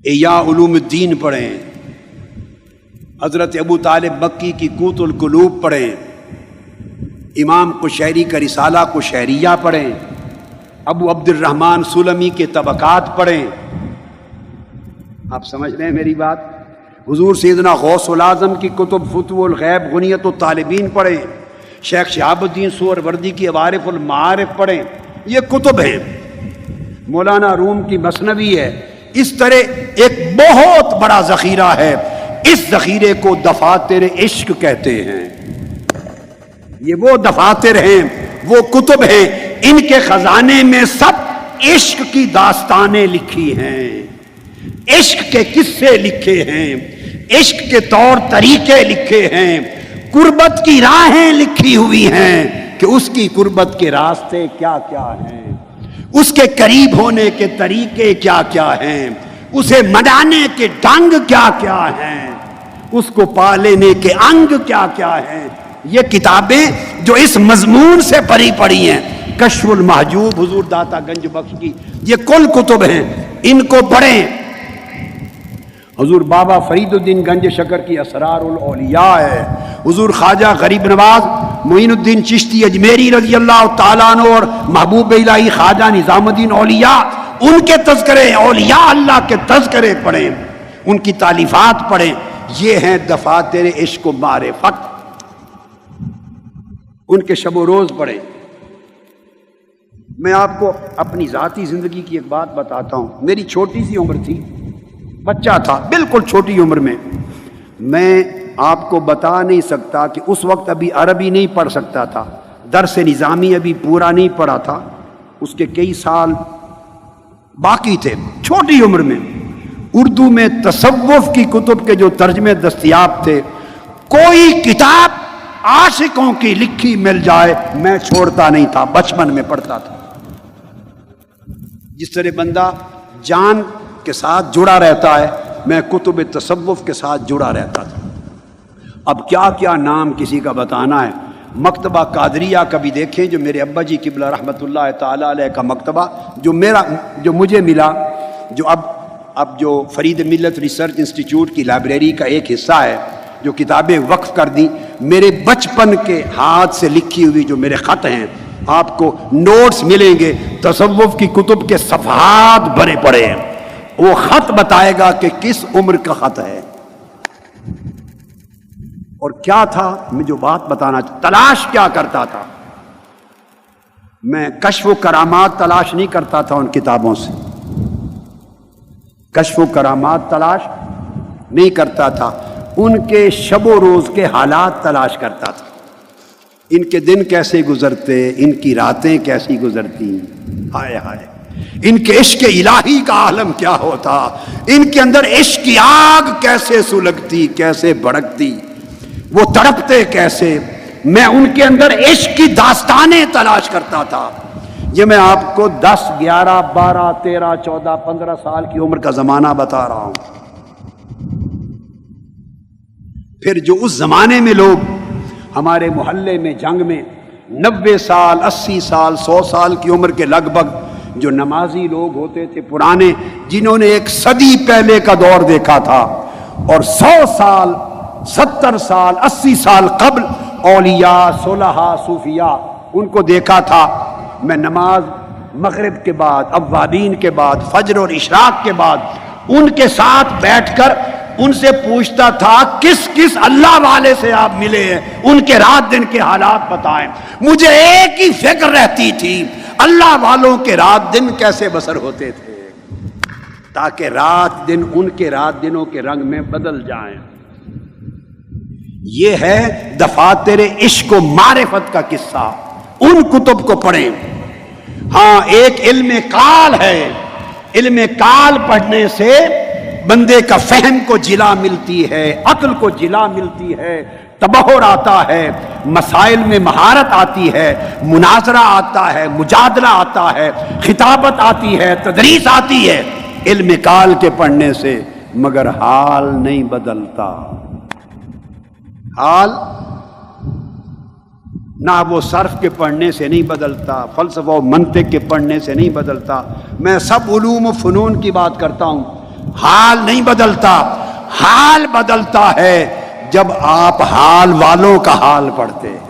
احیاء علوم الدین پڑھیں، حضرت ابو طالب مکی کی قوت القلوب پڑھیں، امام قشیری کا رسالہ قشیریہ پڑھیں، ابو عبد الرحمن سلمی کے طبقات پڑھیں۔ آپ سمجھ رہے ہیں میری بات؟ حضور سیدنا غوث العظم کی کتب فتح الغیب غنیت الطالبین پڑھیں، شیخ شہاب الدین سہروردی کی عوارف المعارف پڑھیں، یہ کتب ہیں۔ مولانا روم کی مثنوی ہے۔ اس طرح ایک بہت بڑا ذخیرہ ہے، اس ذخیرے کو دفاتر عشق کہتے ہیں۔ یہ وہ دفاتر ہیں، وہ کتب ہیں، ان کے خزانے میں سب عشق کی داستانیں لکھی ہیں، عشق کے قصے لکھے ہیں، عشق کے طور طریقے لکھے ہیں، قربت کی راہیں لکھی ہوئی ہیں کہ اس کی قربت کے راستے کیا کیا ہیں، اس کے قریب ہونے کے طریقے کیا کیا ہیں، اسے منانے کے ڈھنگ کیا کیا ہیں، اس کو پا لینے کے انگ کیا کیا ہیں۔ یہ کتابیں جو اس مضمون سے بھری پڑی ہیں، کشف المحجوب حضور داتا گنج بخش کی، یہ کل کتب ہیں، ان کو پڑھیں۔ حضور بابا فرید الدین گنج شکر کی اسرار الاولیاء ہے، حضور خواجہ غریب نواز معین الدین چشتی اجمیری رضی اللہ تعالیٰ عنہ اور محبوب الہی خواجہ نظام الدین اولیاء، ان کے تذکرے، اولیاء اللہ کے تذکرے پڑھیں، ان کی تالیفات پڑھیں۔ یہ ہیں دفاتر عشق و معرفت، ان کے شب و روز پڑھیں۔ میں آپ کو اپنی ذاتی زندگی کی ایک بات بتاتا ہوں۔ میری چھوٹی سی عمر تھی، بچہ تھا، بالکل چھوٹی عمر میں آپ کو بتا نہیں سکتا کہ اس وقت ابھی عربی نہیں پڑھ سکتا تھا، درس نظامی ابھی پورا نہیں پڑھا تھا، اس کے کئی سال باقی تھے۔ چھوٹی عمر میں اردو میں تصوف کی کتب کے جو ترجمے دستیاب تھے، کوئی کتاب عاشقوں کی لکھی مل جائے میں چھوڑتا نہیں تھا، بچپن میں پڑھتا تھا۔ جس طرح بندہ جان کے ساتھ جڑا رہتا ہے، میں کتب تصوف کے ساتھ جڑا رہتا تھا۔ اب کیا کیا نام کسی کا بتانا ہے۔ مکتبہ قادریہ کا بھی دیکھیں، جو میرے ابا جی قبلہ رحمۃ اللہ تعالی علیہ کا مکتبہ، جو مجھے ملا، جو اب جو فرید ملت ریسرچ انسٹیٹیوٹ کی لائبریری کا ایک حصہ ہے، جو کتابیں وقف کر دی، میرے بچپن کے ہاتھ سے لکھی ہوئی جو میرے خط ہیں، آپ کو نوٹس ملیں گے، تصوف کی کتب کے صفحات بھرے پڑے ہیں۔ وہ خط بتائے گا کہ کس عمر کا خط ہے اور کیا تھا۔ میں جو بات بتانا تلاش کیا کرتا تھا، میں کشف و کرامات تلاش نہیں کرتا تھا ان کتابوں سے، کشف و کرامات تلاش نہیں کرتا تھا، ان کے شب و روز کے حالات تلاش کرتا تھا۔ ان کے دن کیسے گزرتے، ان کی راتیں کیسی گزرتی، ہائے ہائے، ان کے عشق الہی کا عالم کیا ہوتا، ان کے اندر عشق کی آگ کیسے سلگتی، کیسے بھڑکتی، وہ تڑپتے کیسے۔ میں ان کے اندر عشق کی داستانیں تلاش کرتا تھا۔ یہ میں آپ کو 10، 11، 12، 13، 14، 15 سال کی عمر کا زمانہ بتا رہا ہوں۔ پھر جو اس زمانے میں لوگ ہمارے محلے میں جنگ میں 90 سال، 80 سال، 100 سال کی عمر کے لگ بھگ جو نمازی لوگ ہوتے تھے پرانے، جنہوں نے ایک صدی پہلے کا دور دیکھا تھا، اور 100 سال، 70 سال، 80 سال قبل اولیاء، صلحاء، صوفیاء، ان کو دیکھا تھا۔ میں نماز مغرب کے بعد، اوابین کے بعد، فجر اور اشراق کے بعد ان کے ساتھ بیٹھ کر ان سے پوچھتا تھا کس کس اللہ والے سے آپ ملے ہیں، ان کے رات دن کے حالات بتائیں۔ مجھے ایک ہی فکر رہتی تھی، اللہ والوں کے رات دن کیسے بسر ہوتے تھے، تاکہ رات دن ان کے رات دنوں کے رنگ میں بدل جائیں۔ یہ ہے دفاتر عشق و معرفت کا قصہ، ان کتب کو پڑھیں۔ ہاں، ایک علم کال ہے، علم کال پڑھنے سے بندے کا فہم کو جلا ملتی ہے، عقل کو جلا ملتی ہے، تبحر آتا ہے، مسائل میں مہارت آتی ہے، مناظرہ آتا ہے، مجادلہ آتا ہے، خطابت آتی ہے، تدریس آتی ہے علم کال کے پڑھنے سے، مگر حال نہیں بدلتا۔ حال نہ وہ صرف کے پڑھنے سے نہیں بدلتا، فلسفہ و منطق کے پڑھنے سے نہیں بدلتا۔ میں سب علوم و فنون کی بات کرتا ہوں، حال نہیں بدلتا، حال بدلتا ہے جب آپ حال والوں کا حال پڑھتے ہیں۔